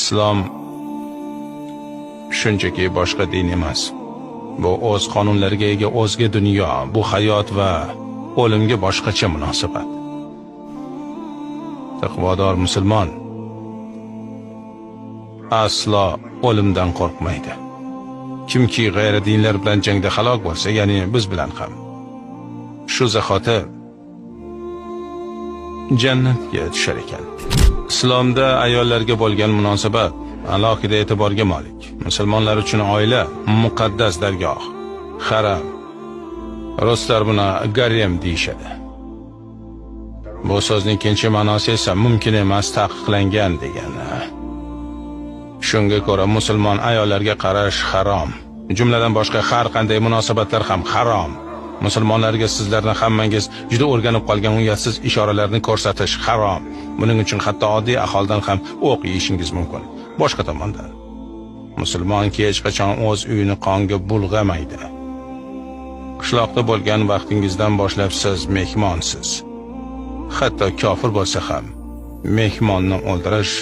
Islom shunchaki boshqa din emas. Bu o'z qonunlariga ega o'zga dunyo, bu hayot va o'limga boshqacha munosabat. Taqvodor musulmon aslo o'limdan qo'rqmaydi. Kimki g'ayri dinlar bilan jangda halok bo'lsa, ya'ni biz bilan ham, shu zahoti jannatga tushar ekan. Islomda ayollarga bo'lgan munosabat alohida e'tiborga molik. Musulmonlar uchun oila muqaddas dargoh, haram. Ruslar buni garem deyishadi. Bu so'zning ikkinchi ma'nosi esa mumkin emas, taqiqlangan degani. Shunga ko'ra musulmon ayollarga qarash harom. Jumladan boshqa har qanday munosabatlar ham harom. Musulmonlarga sizlarning hammangiz juda o'rganib qolgan uyatsiz ishoralarni ko'rsatish harom. Buning uchun hatto oddiy aholidan ham o'q yeyishingiz mumkin. Boshqa tomondan, musulmon hech qachon o'z uyini qonga bulg'amaydi. Qishloqda bo'lgan vaqtingizdan boshlab siz mehmonsiz. Hatto kofir bo'lsa ham mehmonni o'ldirish